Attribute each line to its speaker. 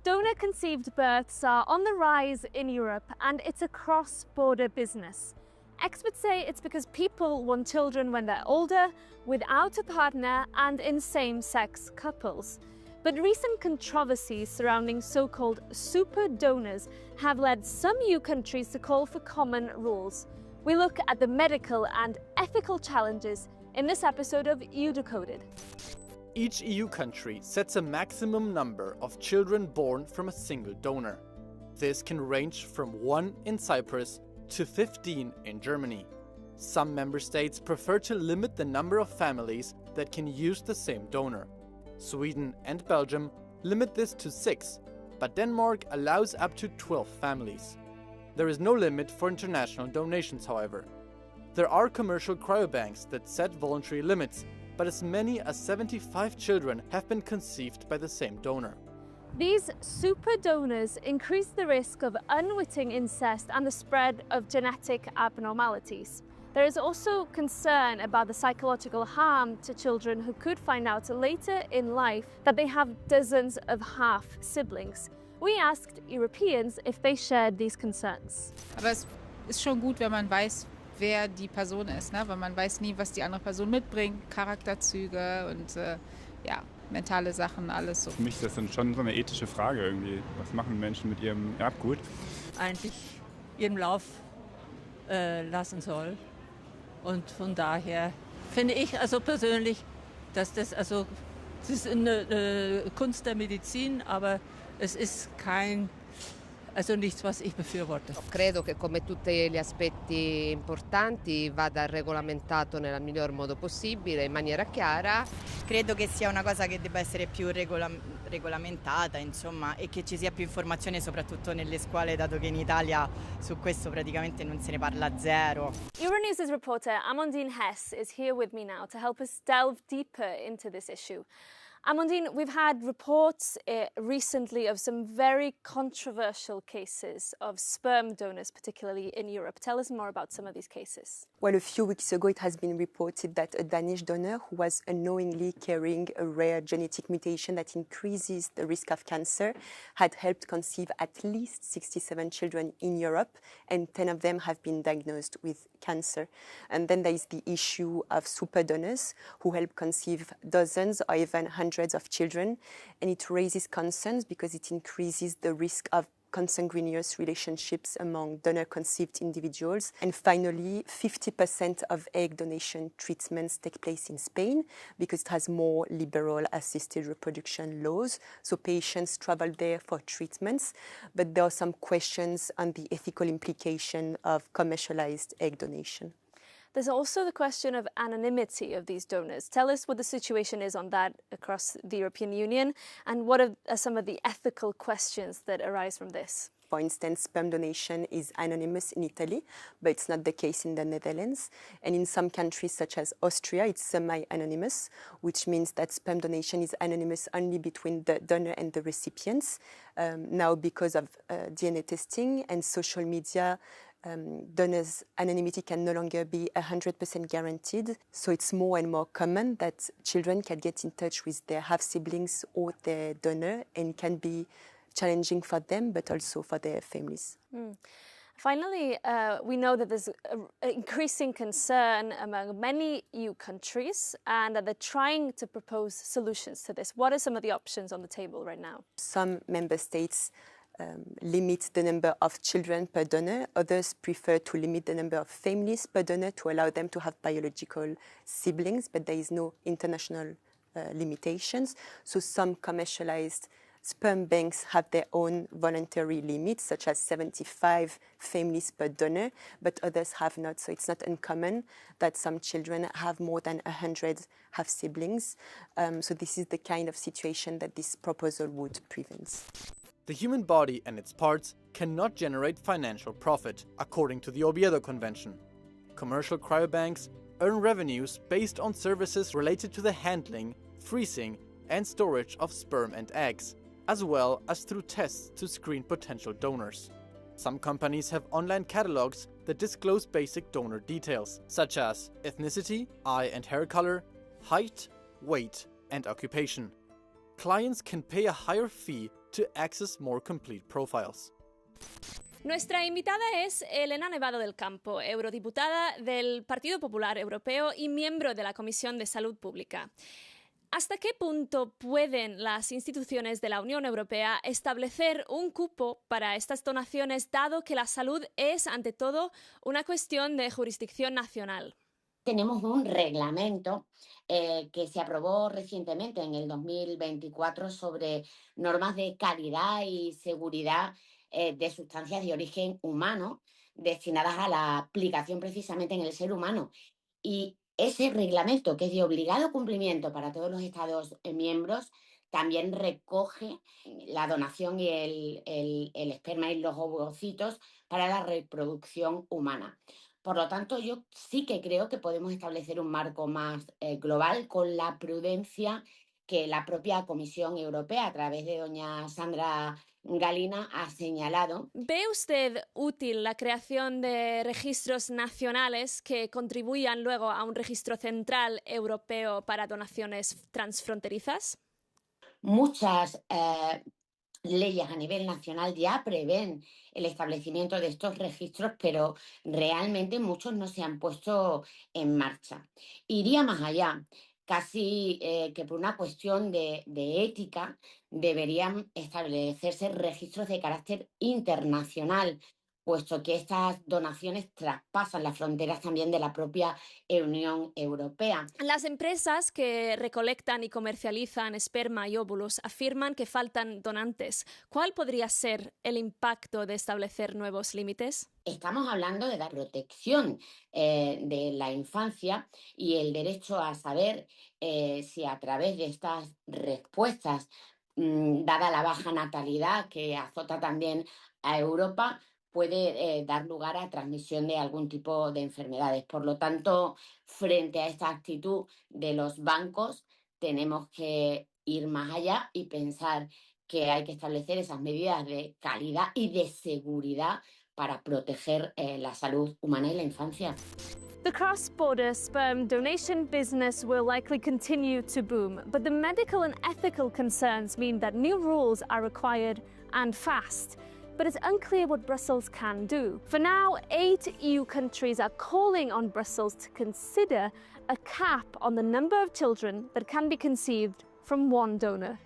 Speaker 1: Donor-conceived births are on the rise in Europe, and it's a cross-border business. Experts say it's because people want children when they're older, without a partner, and in same-sex couples. But recent controversies surrounding so-called super donors have led some EU countries to call for common rules. We look at the medical and ethical challenges in this episode of EU Decoded.
Speaker 2: Each EU country sets a maximum number of children born from a single donor. This can range from 1 in Cyprus to 15 in Germany. Some member states prefer to limit the number of families that can use the same donor. Sweden and Belgium limit this to 6, but Denmark allows up to 12 families. There is no limit for international donations, however. There are commercial cryobanks that set voluntary limits, but as many as 75 children have been conceived by the same donor.
Speaker 1: These super donors increase the risk of unwitting incest and the spread of genetic abnormalities. There is also concern about the psychological harm to children who could find out later in life that they have dozens of half-siblings. We asked Europeans if they shared these concerns.
Speaker 3: Aber es ist schon gut, wenn man weiß, wer die Person ist, ne? Weil man weiß nie, was die andere Person mitbringt, Charakterzüge und mentale Sachen, alles so.
Speaker 4: Für mich ist das dann schon so eine ethische Frage irgendwie. Was machen Menschen mit ihrem Erbgut?
Speaker 5: Eigentlich ihren Lauf lassen soll. Und von daher finde ich also persönlich, dass das ist eine Kunst der Medizin, aber es ist nichts, was ich befürworte.
Speaker 6: Credo che come tutti gli aspetti importanti vada regolamentato nel miglior modo possibile, in maniera chiara.
Speaker 7: Credo che sia una cosa che debba essere più regolamentata, insomma, e che ci sia più informazione soprattutto nelle scuole, dato che in Italia su questo praticamente non se ne parla zero.
Speaker 1: Euronews' reporter Amandine Hess is here with me now to help us delve deeper into this issue. Amandine, we've had reports recently of some very controversial cases of sperm donors, particularly in Europe. Tell us more about some of these cases.
Speaker 8: Well, a few weeks ago, it has been reported that a Danish donor who was unknowingly carrying a rare genetic mutation that increases the risk of cancer had helped conceive at least 67 children in Europe, and 10 of them have been diagnosed with cancer. And then there is the issue of super donors who help conceive dozens or even hundreds of children, and it raises concerns because it increases the risk of consanguineous relationships among donor-conceived individuals. And finally, 50% of egg donation treatments take place in Spain because it has more liberal assisted reproduction laws. So patients travel there for treatments, but there are some questions on the ethical implication of commercialized egg donation.
Speaker 1: There's also the question of anonymity of these donors. Tell us what the situation is on that across the European Union, and what are some of the ethical questions that arise from this?
Speaker 8: For instance, sperm donation is anonymous in Italy, but it's not the case in the Netherlands. And in some countries, such as Austria, it's semi-anonymous, which means that sperm donation is anonymous only between the donor and the recipients. Now, because of DNA testing and social media, donors' anonymity can no longer be 100% guaranteed. So it's more and more common that children can get in touch with their half-siblings or their donor, and can be challenging for them, but also for their families.
Speaker 1: Finally, we know that there's increasing concern among many EU countries, and that they're trying to propose solutions to this. What are some of the options on the table right now?
Speaker 8: Some member states limit the number of children per donor. Others prefer to limit the number of families per donor to allow them to have biological siblings, but there is no international limitations. So some commercialized sperm banks have their own voluntary limits, such as 75 families per donor, but others have not. So it's not uncommon that some children have more than 100 half-siblings. So this is the kind of situation that this proposal would prevent.
Speaker 2: The human body and its parts cannot generate financial profit, according to the Oviedo Convention. Commercial cryobanks earn revenues based on services related to the handling, freezing, and storage of sperm and eggs. as well as through tests to screen potential donors. Some companies have online catalogs that disclose basic donor details, such as ethnicity, eye and hair color, height, weight, and occupation. Clients can pay a higher fee to access more complete profiles.
Speaker 1: Nuestra invitada es Elena Nevado del Campo, eurodiputada del Partido Popular Europeo y miembro de la Comisión de Salud Pública. ¿Hasta qué punto pueden las instituciones de la Unión Europea establecer un cupo para estas donaciones, dado que la salud es, ante todo, una cuestión de jurisdicción nacional?
Speaker 9: Tenemos un reglamento que se aprobó recientemente en el 2024 sobre normas de calidad y seguridad de sustancias de origen humano destinadas a la aplicación precisamente en el ser humano. Y ese reglamento, que es de obligado cumplimiento para todos los Estados miembros, también recoge la donación y el esperma y los ovocitos para la reproducción humana. Por lo tanto, yo sí que creo que podemos establecer un marco más global con la prudencia que la propia Comisión Europea, a través de doña Sandra Galina, ha señalado.
Speaker 1: ¿Ve usted útil la creación de registros nacionales que contribuyan luego a un registro central europeo para donaciones transfronterizas?
Speaker 9: Muchas leyes a nivel nacional ya prevén el establecimiento de estos registros, pero realmente muchos no se han puesto en marcha. Iría más allá. Casi que por una cuestión de ética deberían establecerse registros de carácter internacional, puesto que estas donaciones traspasan las fronteras también de la propia Unión Europea.
Speaker 1: Las empresas que recolectan y comercializan esperma y óvulos afirman que faltan donantes. ¿Cuál podría ser el impacto de establecer nuevos límites?
Speaker 9: Estamos hablando de la protección de la infancia y el derecho a saber si a través de estas respuestas, dada la baja natalidad que azota también a Europa, puede dar lugar a transmisión de algún tipo de enfermedades. Por lo tanto, frente a esta actitud de los bancos, tenemos que ir más allá y pensar que hay que establecer esas medidas de calidad y de seguridad para proteger la salud humana y la infancia.
Speaker 1: The cross-border sperm donation business will likely continue to boom, but the medical and ethical concerns mean that new rules are required and fast. But it's unclear what Brussels can do. For now, 8 EU countries are calling on Brussels to consider a cap on the number of children that can be conceived from one donor.